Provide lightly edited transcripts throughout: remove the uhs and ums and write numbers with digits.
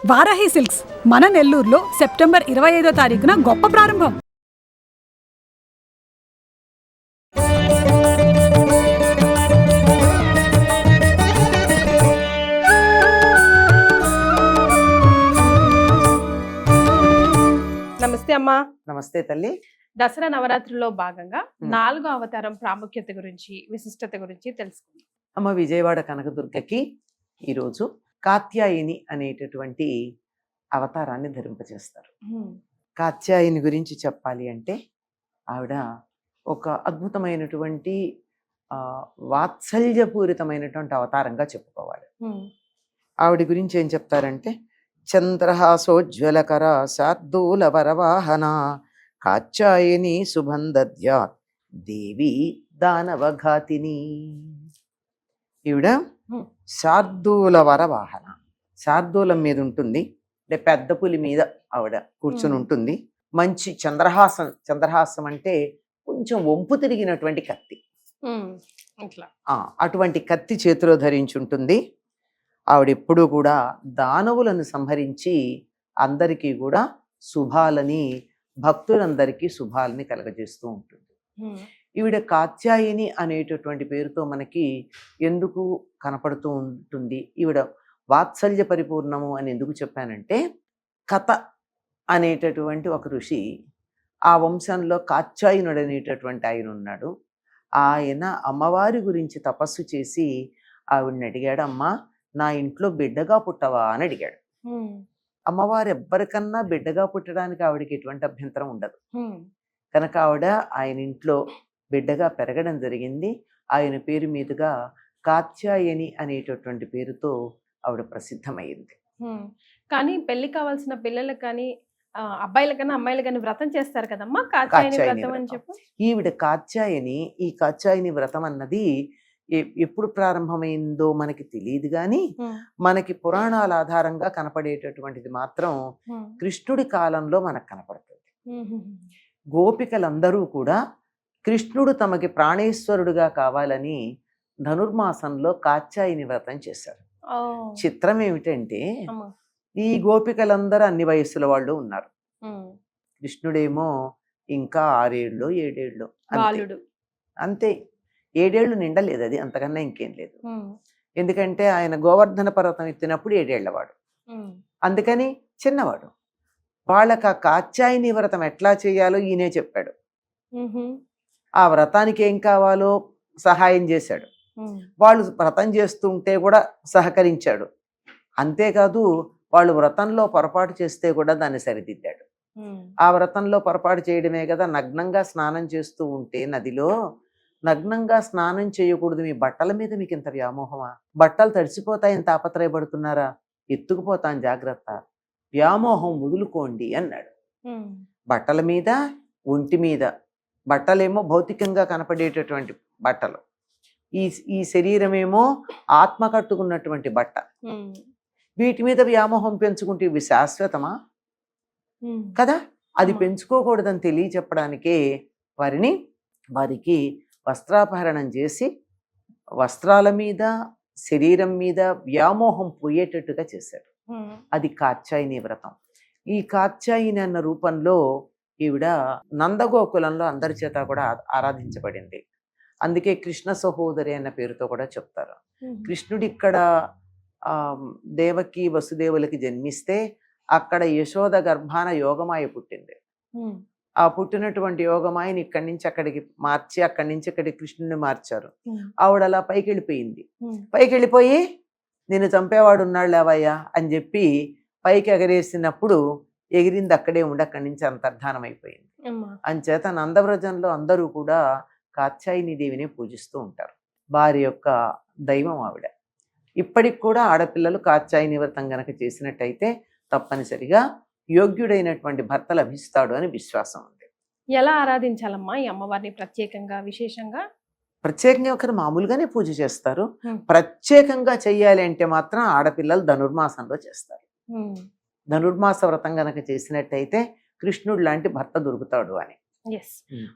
Varahi silks మన నెల్లూరులో September 25వ తారీఖున గొప్ప ప్రారంభం. నమస్తే అమ్మా. నమస్తే తల్లి. దసరా నవరాత్రుల్లో భాగంగా 4వ అవతారం ప్రాముఖ్యత గురించి, విశిష్టత గురించి తెలుసుకుందాం. అమ్మ విజయవాడ కనకదుర్గకి ఈరోజు కాత్యాయని అనేటటువంటి అవతారాన్ని ధరింపజేస్తారు. కాత్యాయని గురించి చెప్పాలి అంటే ఆవిడ ఒక అద్భుతమైనటువంటి వాత్సల్యపూరితమైనటువంటి అవతారంగా చెప్పుకోవాలి. ఆవిడ గురించి ఏం చెప్తారంటే, చంద్రహాసోజ్వలకర శార్దూల వరవాహన కాత్యాయని శుభందద్యాత్ దేవి దానవఘాతిని. ఈవిడ శార్దూల వరవాహన, శార్దూలం మీద ఉంటుంది, అంటే పెద్ద పులి మీద ఆవిడ కూర్చుని ఉంటుంది. మంచి చంద్రహాసం, చంద్రహాసం అంటే కొంచెం వంపు తిరిగినటువంటి కత్తి, అటువంటి కత్తి చేతిలో ధరించుంటుంది. ఆవిడ ఎప్పుడూ కూడా దానవులను సంహరించి అందరికీ కూడా శుభాలని, భక్తులందరికీ శుభాలని కలగజేస్తూ ఉంటుంది. ఈవిడ కాత్యాయని అనేటటువంటి పేరుతో మనకి ఎందుకు కనపడుతూ ఉంటుంది? ఈవిడ వాత్సల్య పరిపూర్ణము అని ఎందుకు చెప్పానంటే, కథ అనేటటువంటి ఒక ఋషి, ఆ వంశంలో కాత్యాయనుడు అనేటటువంటి ఆయన ఉన్నాడు. ఆయన అమ్మవారి గురించి తపస్సు చేసి ఆవిడని అడిగాడు, అమ్మా నా ఇంట్లో బిడ్డగా పుట్టవా అని అడిగాడు. అమ్మవారు ఎవ్వరికన్నా బిడ్డగా పుట్టడానికి ఆవిడకి ఎటువంటి అభ్యంతరం ఉండదు కనుక ఆవిడ ఆయన ఇంట్లో బిడ్డగా పెరగడం జరిగింది. ఆయన పేరు మీదుగా కాత్యాయని అనేటటువంటి పేరుతో ఆవిడ ప్రసిద్ధమైంది. కానీ పెళ్లి కావాల్సిన పిల్లలకు కానీ అబ్బాయిల కన్నా అమ్మాయిలు కానీ వ్రతం చేస్తారు కదమ్మా, కాత్యాయని వ్రతం అని చెప్పి. ఈవిడ కాత్యాయని, ఈ కాత్యాయని వ్రతం అన్నది ఎప్పుడు ప్రారంభమైందో మనకి తెలియదు, కానీ మనకి పురాణాల ఆధారంగా కనపడేటటువంటిది మాత్రం కృష్ణుడి కాలంలో మనకు కనపడుతుంది. గోపికలందరూ కూడా కృష్ణుడు తమకి ప్రాణేశ్వరుడుగా కావాలని ధనుర్మాసంలో కాత్యాయని వ్రతం చేశారు. చిత్రం ఏమిటంటే, ఈ గోపికలందరూ అన్ని వయస్సుల వాళ్ళు ఉన్నారు. కృష్ణుడేమో ఇంకా 6 ఏళ్ళు 7 ఏళ్ళు అంతే, 7 ఏళ్ళు నిండలేదు, అది అంతకన్నా ఇంకేం లేదు. ఎందుకంటే ఆయన గోవర్ధన పర్వతం ఎత్తినప్పుడు 7 ఏళ్లవాడు, అందుకని చిన్నవాడు. వాళ్ళకి ఆ కాత్యాయని వ్రతం ఎట్లా చేయాలో ఈయనే చెప్పాడు. ఆ వ్రతానికి ఏం కావాలో సహాయం చేశాడు. వాళ్ళు వ్రతం చేస్తుంటే కూడా సహకరించాడు. అంతేకాదు వాళ్ళు వ్రతంలో పొరపాటు చేస్తే కూడా దాన్ని సరిదిద్దాడు. ఆ వ్రతంలో పొరపాటు చేయడమే కదా, నగ్నంగా స్నానం చేస్తూ ఉంటే నదిలో, నగ్నంగా స్నానం చేయకూడదు, మీ బట్టల మీద మీకు ఇంత వ్యామోహమా? బట్టలు తడిసిపోతాయని తాపత్రయపడుతున్నారా? ఎత్తుకుపోతాను జాగ్రత్త, వ్యామోహం వదులుకోండి అన్నాడు. బట్టల మీద, ఒంటి మీద, బట్టలేమో భౌతికంగా కనపడేటటువంటి బట్టలు, ఈ శరీరమేమో ఆత్మ కట్టుకున్నటువంటి బట్ట. వీటి మీద వ్యామోహం పెంచుకుంటే ఇవి శాశ్వతమా కదా? అది పెంచుకోకూడదని తెలియచెప్పడానికే వారికి వస్త్రాపహరణం చేసి వస్త్రాల మీద, శరీరం మీద వ్యామోహం పోయేటట్టుగా చేశారు. అది కాత్యాయని వ్రతం. ఈ కాత్యాయని అన్న రూపంలో ఈవిడ నందగోకులంలో అందరి చేత కూడా ఆరాధించబడింది. అందుకే కృష్ణ సహోదరి అన్న పేరుతో కూడా చెప్తారు. కృష్ణుడు ఇక్కడ దేవకి వసుదేవులకి జన్మిస్తే అక్కడ యశోద గర్భాన యోగమాయ పుట్టింది. ఆ పుట్టినటువంటి యోగమాయని ఇక్కడి నుంచి అక్కడికి మార్చి, అక్కడి నుంచి ఇక్కడికి కృష్ణుడిని మార్చారు. ఆవిడ అలా పైకి వెళ్ళిపోయింది. పైకి వెళ్ళిపోయి నేను చంపేవాడు ఉన్నాడు లేవయ్యా అని చెప్పి పైకి ఎగరేసినప్పుడు ఎగిరింది అక్కడే ఉండి అక్కడి నుంచి అంతర్ధానం అయిపోయింది. అంచేత నందవ్రజంలో అందరూ కూడా కాత్యాయని దేవిని పూజిస్తూ ఉంటారు. వారి యొక్క దైవం ఆవిడ. ఇప్పటికి కూడా ఆడపిల్లలు కాత్యాయని వ్రతం గనక చేసినట్టయితే తప్పనిసరిగా యోగ్యుడైనటువంటి భర్త లభిస్తాడు అని విశ్వాసం ఉంది. ఎలా ఆరాధించాలమ్మా ఈ అమ్మవారిని? ప్రత్యేకంగా, విశేషంగా? ప్రత్యేకంగా ఒకరు మామూలుగానే పూజ చేస్తారు. ప్రత్యేకంగా చెయ్యాలి అంటే మాత్రం ఆడపిల్లలు ధనుర్మాసంలో చేస్తారు. ధనుర్మాస వ్రతం గనక చేసినట్టయితే కృష్ణుడు లాంటి భర్త దొరుకుతాడు అని.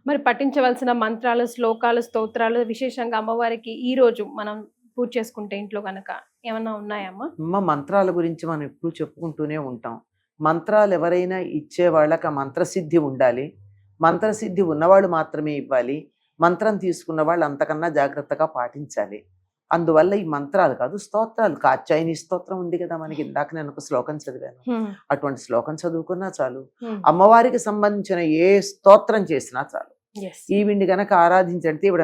మరి పఠించవలసిన మంత్రాలు, శ్లోకాలు, స్తోత్రాలు విశేషంగా అమ్మవారికి ఈ రోజు మనం పూజ చేసుకుంటే ఇంట్లో కనుక ఏమన్నా ఉన్నాయమ్మా? అమ్మ మంత్రాల గురించి మనం ఎప్పుడు చెప్పుకుంటూనే ఉంటాం. మంత్రాలు ఎవరైనా ఇచ్చే వాళ్ళకి ఆ మంత్రసిద్ధి ఉండాలి. మంత్రసిద్ధి ఉన్నవాళ్ళు మాత్రమే ఇవ్వాలి. మంత్రం తీసుకున్న వాళ్ళు అంతకన్నా జాగ్రత్తగా పాటించాలి. అందువల్ల ఈ మంత్రాలు కాదు, స్తోత్రాలు. కాత్యాయని స్తోత్రం ఉంది కదా మనకి, ఇందాక నేను ఒక శ్లోకం చదివాను. అటువంటి శ్లోకం చదువుకున్నా చాలు. అమ్మవారికి సంబంధించిన ఏ స్తోత్రం చేసినా చాలు. ఈవిడ్ని గనక ఆరాధించడితే ఈవిడ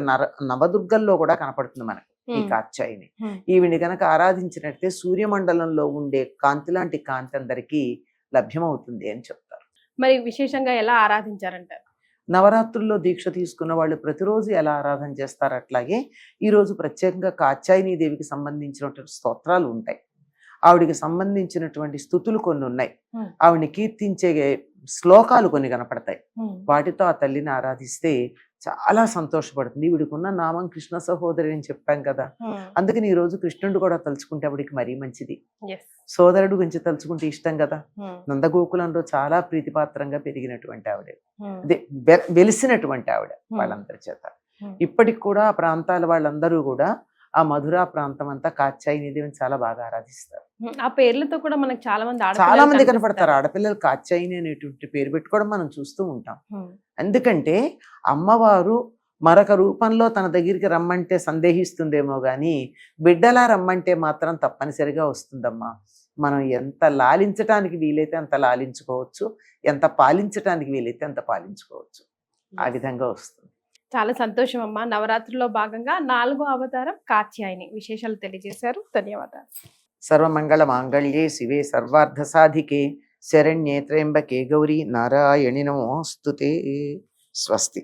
నవదుర్గల్లో కూడా కనపడుతుంది మనకు ఈ కాత్యాయని. ఈవిడ్ని గనక ఆరాధించినట్టే సూర్యమండలంలో ఉండే కాంతి లాంటి కాంతి అందరికీ లభ్యమవుతుంది అని చెప్తారు. మరి విశేషంగా ఎలా ఆరాధించారంటారు? నవరాత్రుల్లో దీక్ష తీసుకున్న వాళ్ళు ప్రతిరోజు ఎలా ఆరాధన చేస్తారు, అట్లాగే ఈరోజు ప్రత్యేకంగా కాత్యాయని దేవికి సంబంధించినటువంటి స్తోత్రాలు ఉంటాయి. ఆవిడికి సంబంధించినటువంటి స్థుతులు కొన్ని ఉన్నాయి. ఆవిడని కీర్తించే శ్లోకాలు కొన్ని కనపడతాయి. వాటితో ఆ తల్లిని ఆరాధిస్తే చాలా సంతోషపడుతుంది. వీడికున్న నామం కృష్ణ సహోదరి అని చెప్పాం కదా, అందుకని ఈ రోజు కృష్ణుడు కూడా తలుచుకుంటే ఆవిడికి మరీ మంచిది. సోదరుడు గురించి తలుచుకుంటే ఇష్టం కదా. నందగోకులంలో చాలా ప్రీతిపాత్రంగా పెరిగినటువంటి ఆవిడ, అదే వెలిసినటువంటి ఆవిడ వాళ్ళందరి చేత. ఇప్పటికి కూడా ఆ ప్రాంతాల వాళ్ళందరూ కూడా ఆ మధురా ప్రాంతం అంతా కాత్యాయని దేవిని చాలా బాగా ఆరాధిస్తారు. ఆ పేర్లతో కూడా మనకు చాలా మంది కనపడతారు. ఆడపిల్లలు కాత్యాయని అనేటువంటి పేరు పెట్టుకోవడం మనం చూస్తూ ఉంటాం. ఎందుకంటే అమ్మవారు మరొక రూపంలో తన దగ్గరికి రమ్మంటే సందేహిస్తుందేమో గాని బిడ్డలా రమ్మంటే మాత్రం తప్పనిసరిగా వస్తుందమ్మా. మనం ఎంత లాలించటానికి వీలైతే అంత లాలించుకోవచ్చు, ఎంత పాలించటానికి వీలైతే అంత పాలించుకోవచ్చు. ఆ విధంగా వస్తుంది. చాలా సంతోషం అమ్మా. నవరాత్రుల్లో భాగంగా 4వ అవతారం కాత్యాయని విశేషాలు తెలియజేశారు. ధన్యవాదాలు. సర్వమంగళ మాంగళ్యే శివే సర్వార్థ సాధికే శరణ్యే త్ర్యంబకే గౌరీ నారాయణి నమోస్తుతే. స్వస్తి.